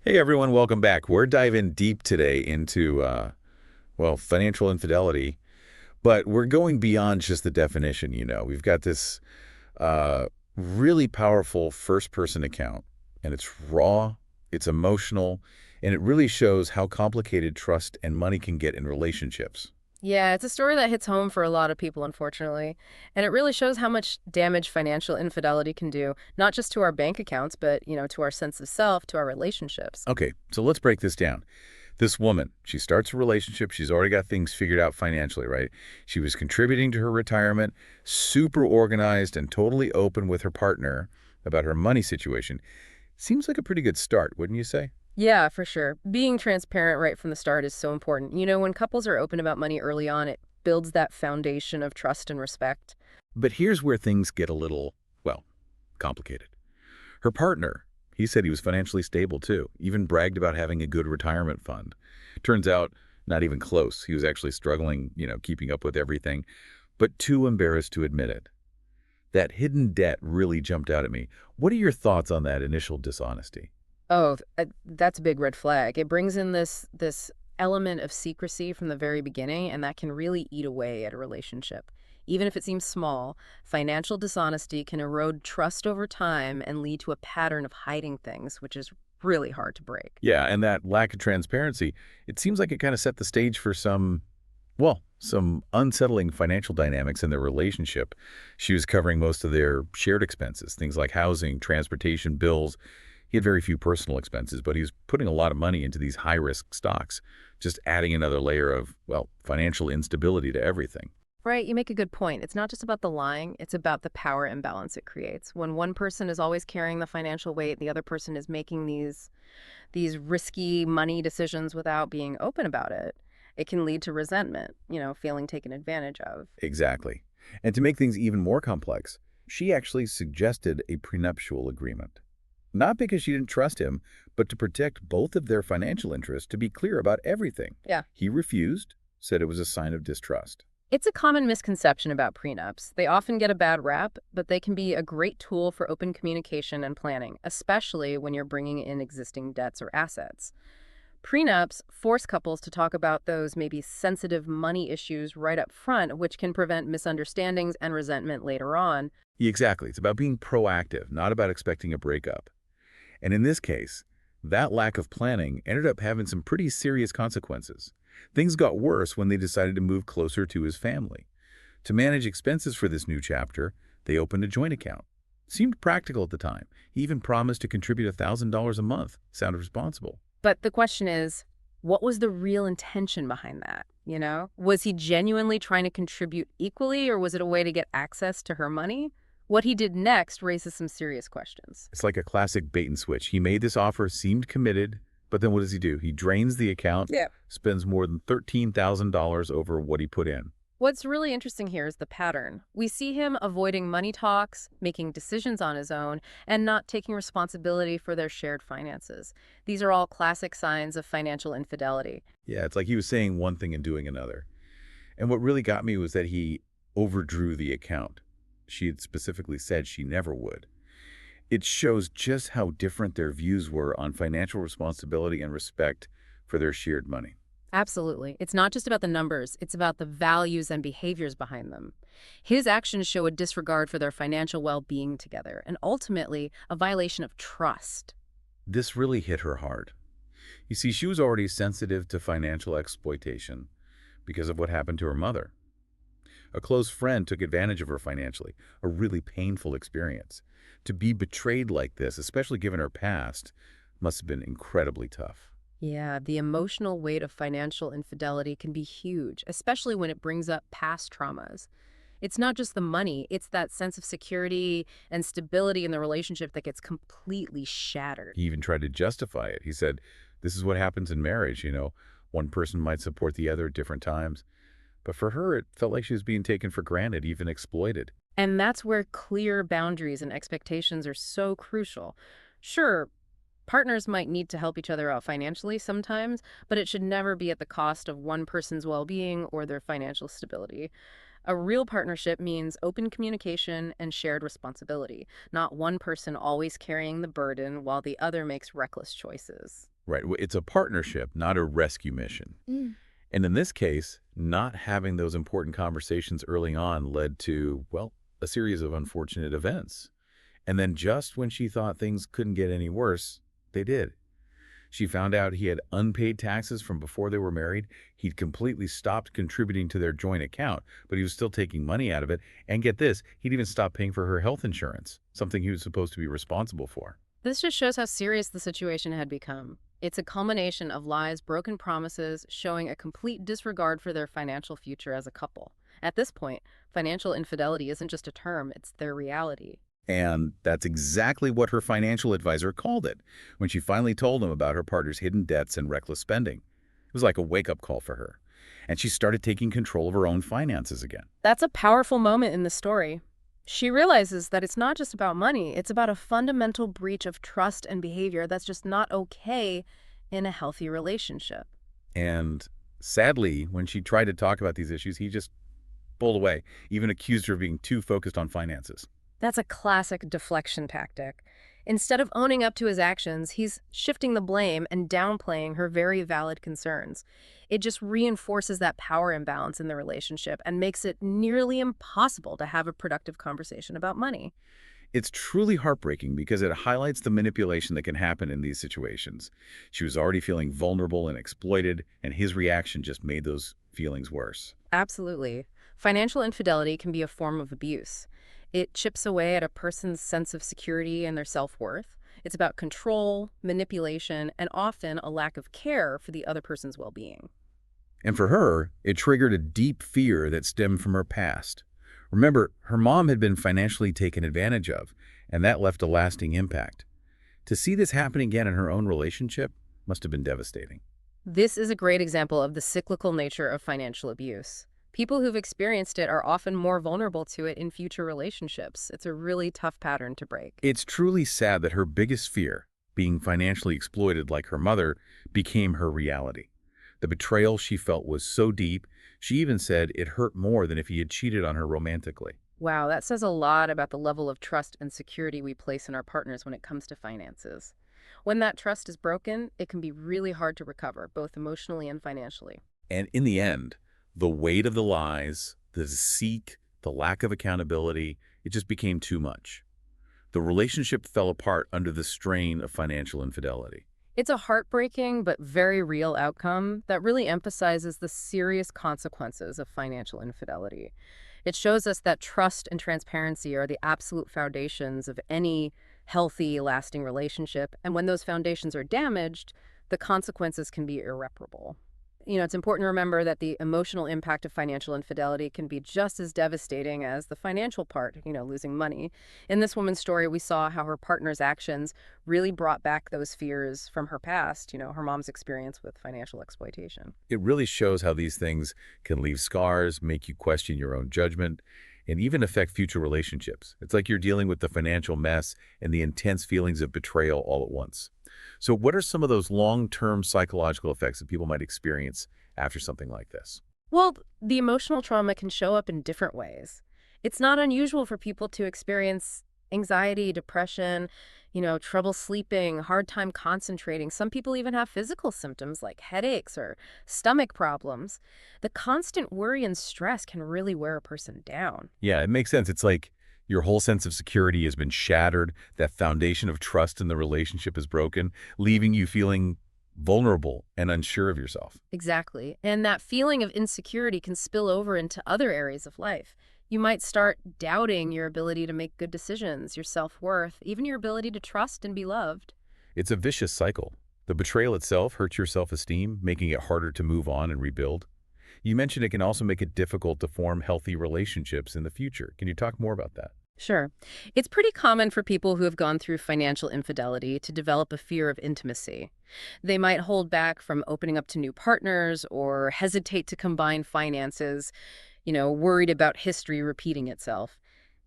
Hey everyone, welcome back. We're diving deep today into, financial infidelity, but we're going beyond just the definition. We've got this uh, really powerful first-person account, and it's raw, it's emotional, and it really shows how complicated trust and money can get in relationships. Yeah, it's a story that hits home for a lot of people, unfortunately. And it really shows how much damage financial infidelity can do, not just to our bank accounts, but, to our sense of self, to our relationships. Okay, so let's break this down. This woman, she starts a relationship. She's already got things figured out financially, right? She was contributing to her retirement, super organized and totally open with her partner about her money situation. Seems like a pretty good start, wouldn't you say? Yeah, for sure. Being transparent right from the start is so important. When couples are open about money early on, it builds that foundation of trust and respect. But here's where things get a little, well, complicated. Her partner, he said he was financially stable too, even bragged about having a good retirement fund. Turns out, not even close. He was actually struggling, keeping up with everything, but too embarrassed to admit it. That hidden debt really jumped out at me. What are your thoughts on that initial dishonesty? Oh, that's a big red flag. It brings in this element of secrecy from the very beginning, and that can really eat away at a relationship. Even if it seems small, financial dishonesty can erode trust over time and lead to a pattern of hiding things, which is really hard to break. Yeah, and that lack of transparency, it seems like it kind of set the stage for some unsettling financial dynamics in their relationship. She was covering most of their shared expenses, things like housing, transportation, bills. He had very few personal expenses, but he was putting a lot of money into these high-risk stocks, just adding another layer of, financial instability to everything. Right, you make a good point. It's not just about the lying, it's about the power imbalance it creates. When one person is always carrying the financial weight, the other person is making these risky money decisions without being open about it. It can lead to resentment, feeling taken advantage of. Exactly. And to make things even more complex, she actually suggested a prenuptial agreement. Not because she didn't trust him, but to protect both of their financial interests, to be clear about everything. Yeah. He refused, said it was a sign of distrust. It's a common misconception about prenups. They often get a bad rap, but they can be a great tool for open communication and planning, especially when you're bringing in existing debts or assets. Prenups force couples to talk about those maybe sensitive money issues right up front, which can prevent misunderstandings and resentment later on. Exactly. It's about being proactive, not about expecting a breakup. And in this case, that lack of planning ended up having some pretty serious consequences. Things got worse when they decided to move closer to his family. To manage expenses for this new chapter, they opened a joint account. Seemed practical at the time. He even promised to contribute $1,000 a month. Sounded responsible. But the question is, what was the real intention behind that? Was he genuinely trying to contribute equally, or was it a way to get access to her money? What he did next raises some serious questions. It's like a classic bait and switch. He made this offer, seemed committed, but then what does he do? He drains the account, Yeah. spends more than $13,000 over what he put in. What's really interesting here is the pattern. We see him avoiding money talks, making decisions on his own, and not taking responsibility for their shared finances. These are all classic signs of financial infidelity. Yeah, it's like he was saying one thing and doing another. And what really got me was that he overdrew the account. She had specifically said she never would. It shows just how different their views were on financial responsibility and respect for their shared money. Absolutely. It's not just about the numbers, it's about the values and behaviors behind them. His actions show a disregard for their financial well being together, and ultimately, a violation of trust. This really hit her hard. You see, she was already sensitive to financial exploitation because of what happened to her mother. A close friend took advantage of her financially, a really painful experience. To be betrayed like this, especially given her past, must have been incredibly tough. Yeah, the emotional weight of financial infidelity can be huge, especially when it brings up past traumas. It's not just the money, it's that sense of security and stability in the relationship that gets completely shattered. He even tried to justify it. He said, this is what happens in marriage. One person might support the other at different times. But for her, it felt like she was being taken for granted, even exploited. And that's where clear boundaries and expectations are so crucial. Sure, partners might need to help each other out financially sometimes, but it should never be at the cost of one person's well being or their financial stability. A real partnership means open communication and shared responsibility, not one person always carrying the burden while the other makes reckless choices. Right. It's a partnership, not a rescue mission. Mm. And in this case, not having those important conversations early on led to, well, a series of unfortunate events. And then just when she thought things couldn't get any worse, they did. She found out he had unpaid taxes from before they were married. He'd completely stopped contributing to their joint account, but he was still taking money out of it. And get this, he'd even stopped paying for her health insurance, something he was supposed to be responsible for. This just shows how serious the situation had become. It's a culmination of lies, broken promises, showing a complete disregard for their financial future as a couple. At this point, financial infidelity isn't just a term, it's their reality. And that's exactly what her financial advisor called it when she finally told him about her partner's hidden debts and reckless spending. It was like a wake-up call for her. And she started taking control of her own finances again. That's a powerful moment in the story. She realizes that it's not just about money, it's about a fundamental breach of trust and behavior that's just not okay in a healthy relationship. And sadly, when she tried to talk about these issues, he just pulled away, even accused her of being too focused on finances. That's a classic deflection tactic. Instead of owning up to his actions, he's shifting the blame and downplaying her very valid concerns. It just reinforces that power imbalance in the relationship and makes it nearly impossible to have a productive conversation about money. It's truly heartbreaking because it highlights the manipulation that can happen in these situations. She was already feeling vulnerable and exploited, and his reaction just made those feelings worse. Absolutely. Financial infidelity can be a form of abuse. It chips away at a person's sense of security and their self-worth. It's about control, manipulation, and often a lack of care for the other person's well-being. And for her, it triggered a deep fear that stemmed from her past. Remember, her mom had been financially taken advantage of, and that left a lasting impact. To see this happen again in her own relationship must have been devastating. This is a great example of the cyclical nature of financial abuse. People who've experienced it are often more vulnerable to it in future relationships. It's a really tough pattern to break. It's truly sad that her biggest fear, being financially exploited like her mother, became her reality. The betrayal she felt was so deep, she even said it hurt more than if he had cheated on her romantically. Wow, that says a lot about the level of trust and security we place in our partners when it comes to finances. When that trust is broken, it can be really hard to recover, both emotionally and financially. And in the end, the weight of the lies, the deceit, the lack of accountability, it just became too much. The relationship fell apart under the strain of financial infidelity. It's a heartbreaking but very real outcome that really emphasizes the serious consequences of financial infidelity. It shows us that trust and transparency are the absolute foundations of any healthy, lasting relationship. And when those foundations are damaged, the consequences can be irreparable. It's important to remember that the emotional impact of financial infidelity can be just as devastating as the financial part, losing money. In this woman's story, we saw how her partner's actions really brought back those fears from her past, her mom's experience with financial exploitation. It really shows how these things can leave scars, make you question your own judgment, and even affect future relationships. It's like you're dealing with the financial mess and the intense feelings of betrayal all at once. So what are some of those long-term psychological effects that people might experience after something like this? Well, the emotional trauma can show up in different ways. It's not unusual for people to experience anxiety, depression, trouble sleeping, hard time concentrating. Some people even have physical symptoms like headaches or stomach problems. The constant worry and stress can really wear a person down. Yeah, it makes sense. It's like your whole sense of security has been shattered. That foundation of trust in the relationship is broken, leaving you feeling vulnerable and unsure of yourself. Exactly. And that feeling of insecurity can spill over into other areas of life. You might start doubting your ability to make good decisions, your self-worth, even your ability to trust and be loved. It's a vicious cycle. The betrayal itself hurts your self-esteem, making it harder to move on and rebuild. You mentioned it can also make it difficult to form healthy relationships in the future. Can you talk more about that? Sure. It's pretty common for people who have gone through financial infidelity to develop a fear of intimacy. They might hold back from opening up to new partners or hesitate to combine finances, worried about history repeating itself.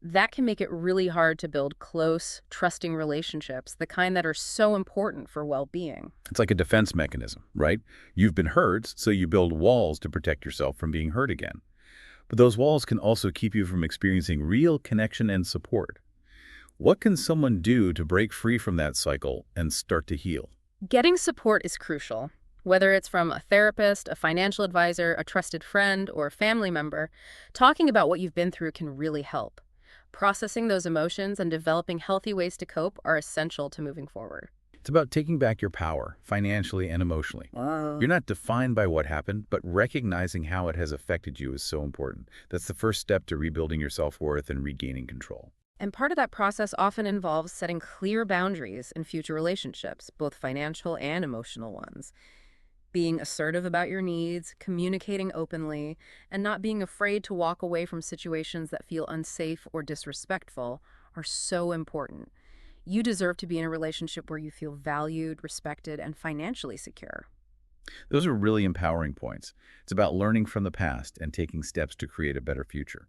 That can make it really hard to build close, trusting relationships, the kind that are so important for well-being. It's like a defense mechanism, right? You've been hurt, so you build walls to protect yourself from being hurt again. But those walls can also keep you from experiencing real connection and support. What can someone do to break free from that cycle and start to heal? Getting support is crucial. Whether it's from a therapist, a financial advisor, a trusted friend, or a family member, talking about what you've been through can really help. Processing those emotions and developing healthy ways to cope are essential to moving forward. It's about taking back your power, financially and emotionally. You're not defined by what happened, but recognizing how it has affected you is so important. That's the first step to rebuilding your self-worth and regaining control. And part of that process often involves setting clear boundaries in future relationships, both financial and emotional ones. Being assertive about your needs, communicating openly, and not being afraid to walk away from situations that feel unsafe or disrespectful are so important. You deserve to be in a relationship where you feel valued, respected, and financially secure. Those are really empowering points. It's about learning from the past and taking steps to create a better future.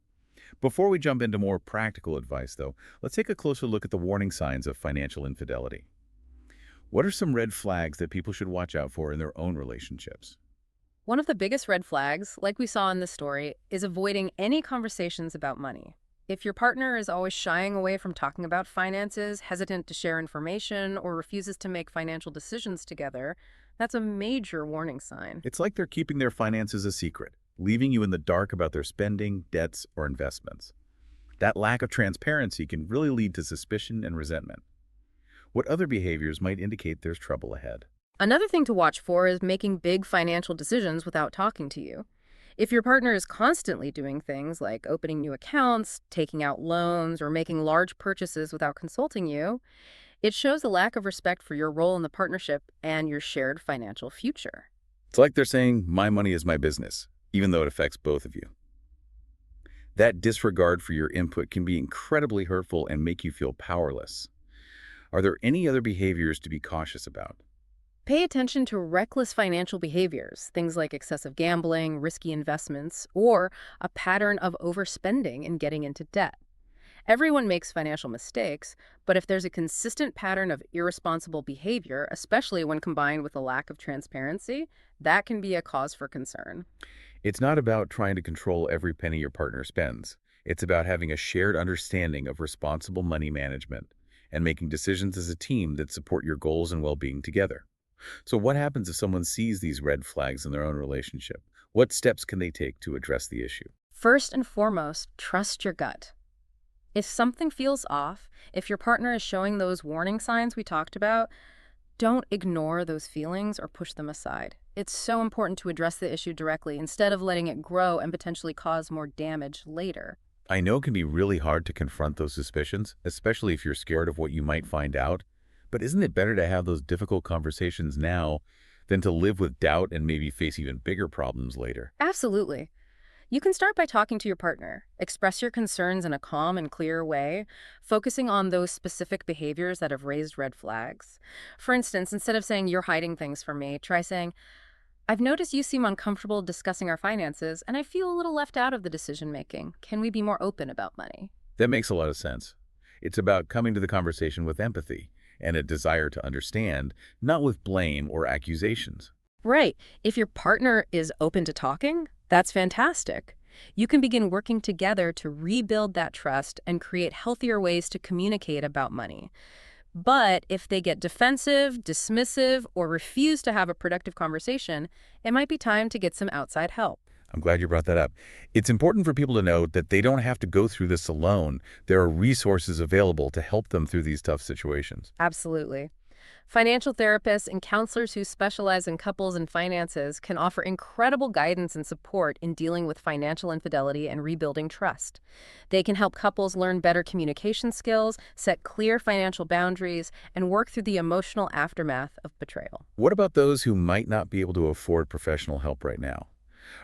Before we jump into more practical advice, though, let's take a closer look at the warning signs of financial infidelity. What are some red flags that people should watch out for in their own relationships? One of the biggest red flags, like we saw in this story, is avoiding any conversations about money. If your partner is always shying away from talking about finances, hesitant to share information, or refuses to make financial decisions together, that's a major warning sign. It's like they're keeping their finances a secret, leaving you in the dark about their spending, debts, or investments. That lack of transparency can really lead to suspicion and resentment. What other behaviors might indicate there's trouble ahead? Another thing to watch for is making big financial decisions without talking to you. If your partner is constantly doing things like opening new accounts, taking out loans, or making large purchases without consulting you, it shows a lack of respect for your role in the partnership and your shared financial future. It's like they're saying, my money is my business, even though it affects both of you. That disregard for your input can be incredibly hurtful and make you feel powerless. Are there any other behaviors to be cautious about? Pay attention to reckless financial behaviors, things like excessive gambling, risky investments, or a pattern of overspending and getting into debt. Everyone makes financial mistakes, but if there's a consistent pattern of irresponsible behavior, especially when combined with a lack of transparency, that can be a cause for concern. It's not about trying to control every penny your partner spends. It's about having a shared understanding of responsible money management and making decisions as a team that support your goals and well-being together. So what happens if someone sees these red flags in their own relationship? What steps can they take to address the issue? First and foremost, trust your gut. If something feels off, if your partner is showing those warning signs we talked about, don't ignore those feelings or push them aside. It's so important to address the issue directly instead of letting it grow and potentially cause more damage later. I know it can be really hard to confront those suspicions, especially if you're scared of what you might find out. But isn't it better to have those difficult conversations now than to live with doubt and maybe face even bigger problems later? Absolutely. You can start by talking to your partner. Express your concerns in a calm and clear way, focusing on those specific behaviors that have raised red flags. For instance, instead of saying, "You're hiding things from me," try saying, "I've noticed you seem uncomfortable discussing our finances, and I feel a little left out of the decision making. Can we be more open about money?" That makes a lot of sense. It's about coming to the conversation with empathy and a desire to understand, not with blame or accusations. Right. If your partner is open to talking, that's fantastic. You can begin working together to rebuild that trust and create healthier ways to communicate about money. But if they get defensive, dismissive, or refuse to have a productive conversation, it might be time to get some outside help. I'm glad you brought that up. It's important for people to know that they don't have to go through this alone. There are resources available to help them through these tough situations. Absolutely. Financial therapists and counselors who specialize in couples and finances can offer incredible guidance and support in dealing with financial infidelity and rebuilding trust. They can help couples learn better communication skills, set clear financial boundaries, and work through the emotional aftermath of betrayal. What about those who might not be able to afford professional help right now?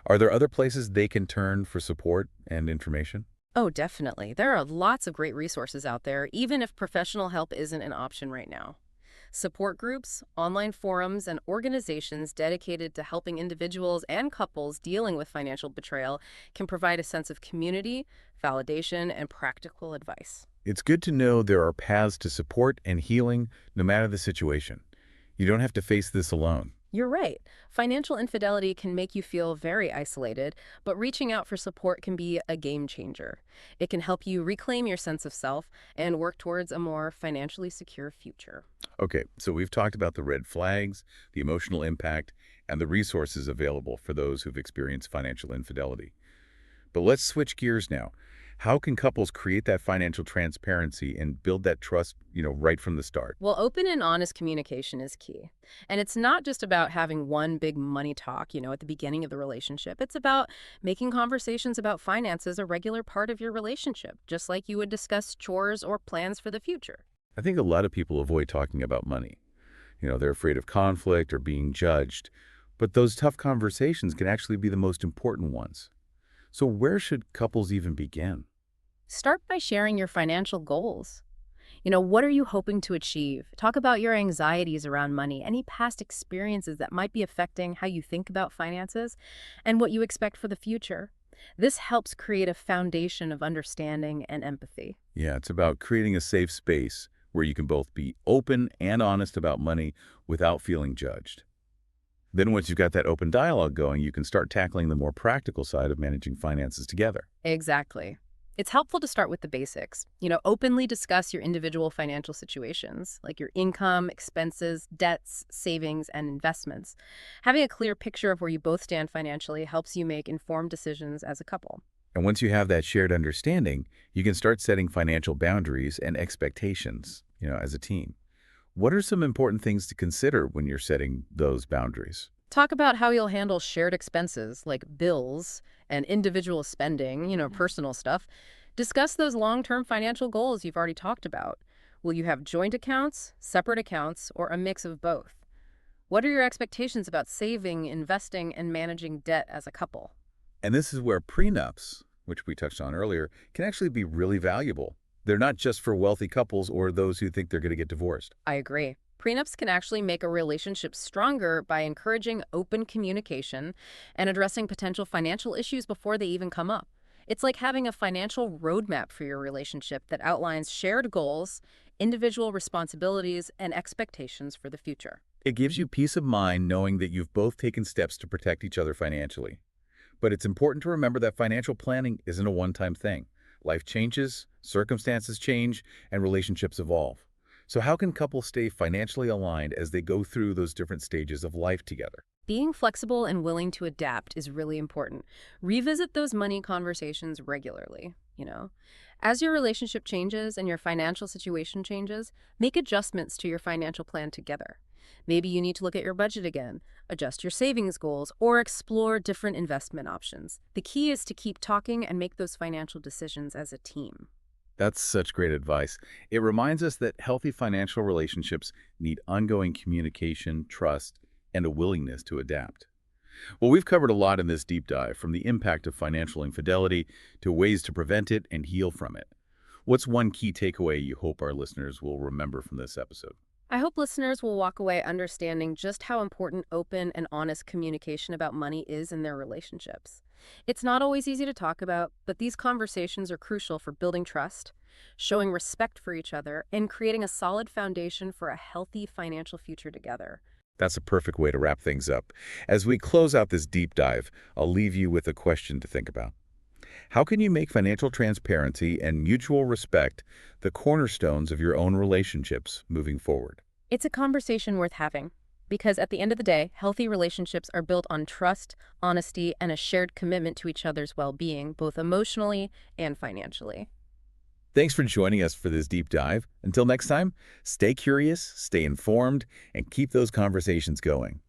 Are there other places they can turn for support and information? Oh, definitely. There are lots of great resources out there, even if professional help isn't an option right now. Support groups, online forums, and organizations dedicated to helping individuals and couples dealing with financial betrayal can provide a sense of community, validation, and practical advice. It's good to know there are paths to support and healing no matter the situation. You don't have to face this alone. You're right. Financial infidelity can make you feel very isolated, but reaching out for support can be a game changer. It can help you reclaim your sense of self and work towards a more financially secure future. Okay, so we've talked about the red flags, the emotional impact, and the resources available for those who've experienced financial infidelity. But let's switch gears now. How can couples create that financial transparency and build that trust, right from the start? Well, open and honest communication is key. And it's not just about having one big money talk, at the beginning of the relationship. It's about making conversations about finances a regular part of your relationship, just like you would discuss chores or plans for the future. I think a lot of people avoid talking about money. They're afraid of conflict or being judged. But those tough conversations can actually be the most important ones. So where should couples even begin? Start by sharing your financial goals. What are you hoping to achieve? Talk about your anxieties around money, any past experiences that might be affecting how you think about finances, and what you expect for the future. This helps create a foundation of understanding and empathy. Yeah, it's about creating a safe space where you can both be open and honest about money without feeling judged. Then once you've got that open dialogue going, you can start tackling the more practical side of managing finances together. Exactly. It's helpful to start with the basics. Openly discuss your individual financial situations, like your income, expenses, debts, savings, and investments. Having a clear picture of where you both stand financially helps you make informed decisions as a couple. And once you have that shared understanding, you can start setting financial boundaries and expectations, as a team. What are some important things to consider when you're setting those boundaries? Talk about how you'll handle shared expenses like bills and individual spending, personal stuff. Discuss those long-term financial goals you've already talked about. Will you have joint accounts, separate accounts, or a mix of both? What are your expectations about saving, investing, and managing debt as a couple? And this is where prenups, which we touched on earlier, can actually be really valuable. They're not just for wealthy couples or those who think they're going to get divorced. I agree. Prenups can actually make a relationship stronger by encouraging open communication and addressing potential financial issues before they even come up. It's like having a financial roadmap for your relationship that outlines shared goals, individual responsibilities, and expectations for the future. It gives you peace of mind knowing that you've both taken steps to protect each other financially. But it's important to remember that financial planning isn't a one-time thing. Life changes, circumstances change, and relationships evolve. So how can couples stay financially aligned as they go through those different stages of life together? Being flexible and willing to adapt is really important. Revisit those money conversations regularly. As your relationship changes and your financial situation changes, make adjustments to your financial plan together. Maybe you need to look at your budget again, adjust your savings goals, or explore different investment options. The key is to keep talking and make those financial decisions as a team. That's such great advice. It reminds us that healthy financial relationships need ongoing communication, trust, and a willingness to adapt. Well, we've covered a lot in this deep dive, from the impact of financial infidelity to ways to prevent it and heal from it. What's one key takeaway you hope our listeners will remember from this episode? I hope listeners will walk away understanding just how important open and honest communication about money is in their relationships. It's not always easy to talk about, but these conversations are crucial for building trust, showing respect for each other, and creating a solid foundation for a healthy financial future together. That's a perfect way to wrap things up. As we close out this deep dive, I'll leave you with a question to think about. How can you make financial transparency and mutual respect the cornerstones of your own relationships moving forward? It's a conversation worth having because at the end of the day, healthy relationships are built on trust, honesty, and a shared commitment to each other's well-being, both emotionally and financially. Thanks for joining us for this deep dive. Until next time, stay curious, stay informed, and keep those conversations going.